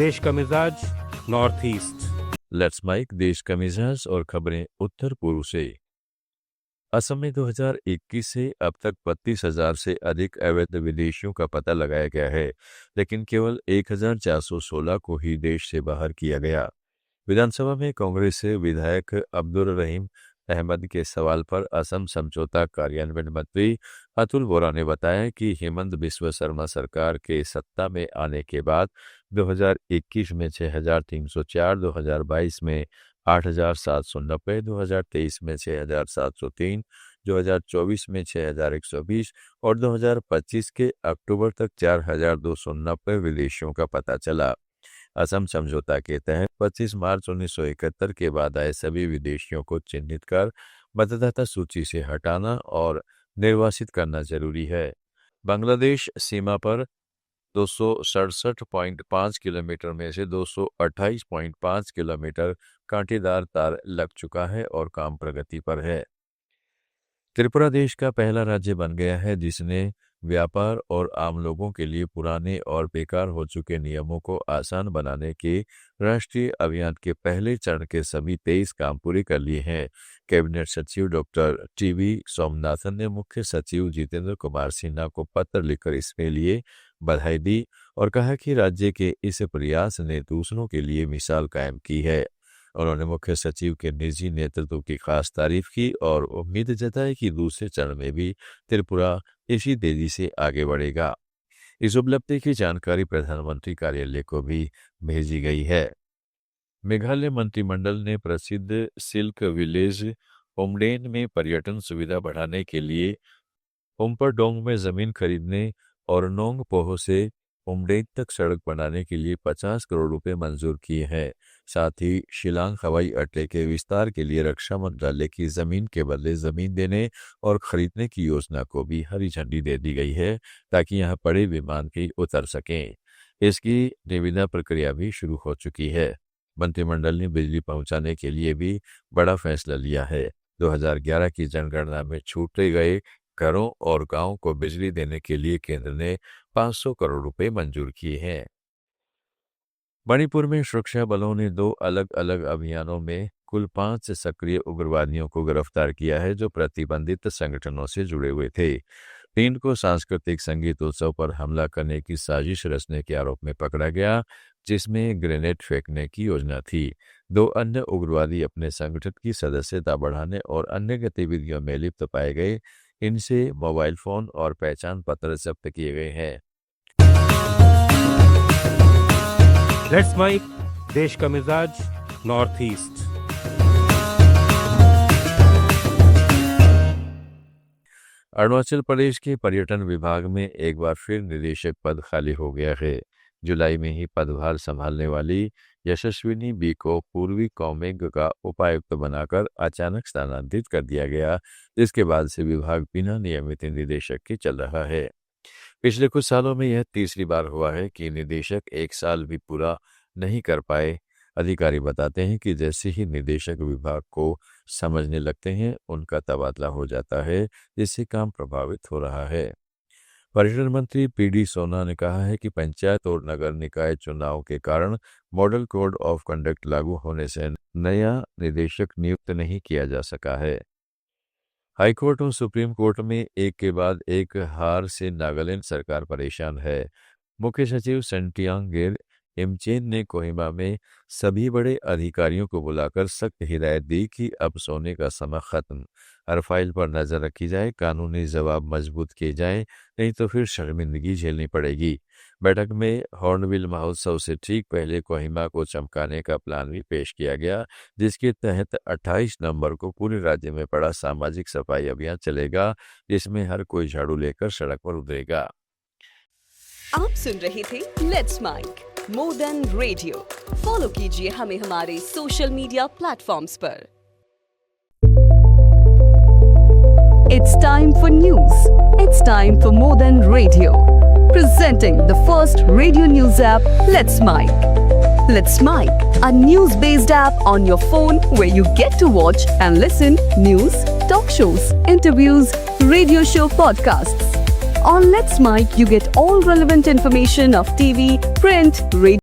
देश का मिजाज नॉर्थ ईस्ट। लेट्स माइक देश का मिजाज और खबरें उत्तर पूर्व से। असम में 2021 से अब तक 32,000 से अधिक अवैध विदेशियों का पता लगाया गया है, लेकिन केवल 1,416 को ही देश से बाहर किया गया। विधानसभा में कांग्रेस से विधायक अब्दुल रहीम अहमद के सवाल पर असम समझौता कार्यान्वयन मंत्री अतुल बोरा ने बताया कि हेमंत बिस्व शर्मा सरकार के सत्ता में आने के बाद 2021 में 6,304, 2022 में 8,790, 2023 में 6,703, 2024 में 6,120 और 2025 के अक्टूबर तक 4,290 विदेशियों का पता चला। असम समझौता के तहत 25 मार्च 1971 के बाद आए सभी विदेशियों को चिन्हित कर मतदाता सूची से हटाना और निर्वासित करना जरूरी है। बांग्लादेश सीमा पर 267.5 किलोमीटर में से 228.5 किलोमीटर कांटेदार तार लग चुका है और काम प्रगति पर है। त्रिपुरा देश का पहला राज्य बन गया है जिसने व्यापार और आम लोगों के लिए पुराने और बेकार हो चुके नियमों को आसान बनाने के राष्ट्रीय अभियान के पहले चरण के सभी 23 काम पूरे कर लिए हैं। कैबिनेट सचिव डॉक्टर टीवी सोमनाथन ने मुख्य सचिव जितेंद्र कुमार सिन्हा को पत्र लिखकर इसके लिए बधाई दी और कहा कि राज्य के इस प्रयास ने दूसरों के लिए मिसाल कायम की है। उन्होंने मुख्य सचिव के निजी नेतृत्व की खास तारीफ की और उम्मीद जताई कि दूसरे चरण में भी त्रिपुरा इसी तेजी से आगे बढ़ेगा। इस उपलब्धि की जानकारी प्रधानमंत्री कार्यालय को भी भेजी गई है। मेघालय मंत्रिमंडल ने प्रसिद्ध सिल्क विलेज उमडेन में पर्यटन सुविधा बढ़ाने के लिए उम्परडोंग में जमीन खरीदने और नोंग पोहो से उमडेन तक सड़क बनाने के लिए 50 करोड़ रुपए मंजूर किए हैं। साथ ही शिलांग हवाई अड्डे के विस्तार के लिए रक्षा मंत्रालय की जमीन के बदले जमीन देने और खरीदने की योजना को भी हरी झंडी दे दी गई है ताकि यहां बड़े विमान भी उतर सकें। इसकी निविदा प्रक्रिया भी शुरू हो चुकी है। मंत्रिमंडल ने बिजली पहुंचाने के लिए भी बड़ा फैसला लिया है। 2011 की जनगणना में छूटे गए घरों और गांवों को बिजली देने के लिए केंद्र ने 500 करोड़ रुपए मंजूर किए हैं। मणिपुर में सुरक्षा बलों ने 2 अलग अलग अभियानों में कुल 5 सक्रिय उग्रवादियों को गिरफ्तार किया है जो प्रतिबंधित संगठनों से जुड़े हुए थे। 3 को सांस्कृतिक संगीत उत्सव पर हमला करने की साजिश रचने के आरोप में पकड़ा गया, जिसमें ग्रेनेड फेंकने की योजना थी। 2 अन्य उग्रवादी अपने संगठन की सदस्यता बढ़ाने और अन्य गतिविधियों में लिप्त पाए गए। इनसे मोबाइल फोन और पहचान पत्र जब्त किए गए हैं। लेट्स माइक देश का मिजाज नॉर्थ ईस्ट। अरुणाचल प्रदेश के पर्यटन विभाग में एक बार फिर निदेशक पद खाली हो गया है। जुलाई में ही पदभार संभालने वाली यशस्विनी बी को पूर्वी कोमेंग का उपायुक्त बनाकर अचानक स्थानांतरित कर दिया गया, जिसके बाद से विभाग बिना नियमित निदेशक के चल रहा है। पिछले कुछ सालों में यह तीसरी बार हुआ है कि निदेशक 1 साल भी पूरा नहीं कर पाए। अधिकारी बताते हैं कि जैसे ही निदेशक विभाग को समझने लगते हैं उनका तबादला हो जाता है, जिससे काम प्रभावित हो रहा है। पर्यटन मंत्री पीडी सोना ने कहा है कि पंचायत और नगर निकाय चुनाव के कारण मॉडल कोड ऑफ कंडक्ट लागू होने से नया निदेशक नियुक्त नहीं किया जा सका है। हाईकोर्ट और सुप्रीम कोर्ट में एक के बाद एक हार से नागालैंड सरकार परेशान है। मुख्य सचिव सेंटियांग इमचेन ने कोहिमा में सभी बड़े अधिकारियों को बुलाकर सख्त हिदायत दी कि अब सोने का समय खत्म, हर फाइल पर नजर रखी जाए, कानूनी जवाब मजबूत किए जाएं, नहीं तो फिर शर्मिंदगी झेलनी पड़ेगी। बैठक में हॉर्नबिल महोत्सव से ठीक पहले कोहिमा को चमकाने का प्लान भी पेश किया गया, जिसके तहत 28 नवंबर को पूरे राज्य में बड़ा सामाजिक सफाई अभियान चलेगा, जिसमें हर कोई झाड़ू लेकर सड़क पर उतरेगा। आप सुन रहे थे let's mike more than radio. Follow कीजिए हमें हमारे सोशल मीडिया प्लेटफॉर्म्स पर। It's time for news. It's time for More Than Radio. Presenting the first radio news app, Let's Mic. Let's Mic, a news-based app on your phone where you get to watch and listen news, talk shows, interviews, radio show podcasts. On Let's Mic, you get all relevant information of TV, print, radio.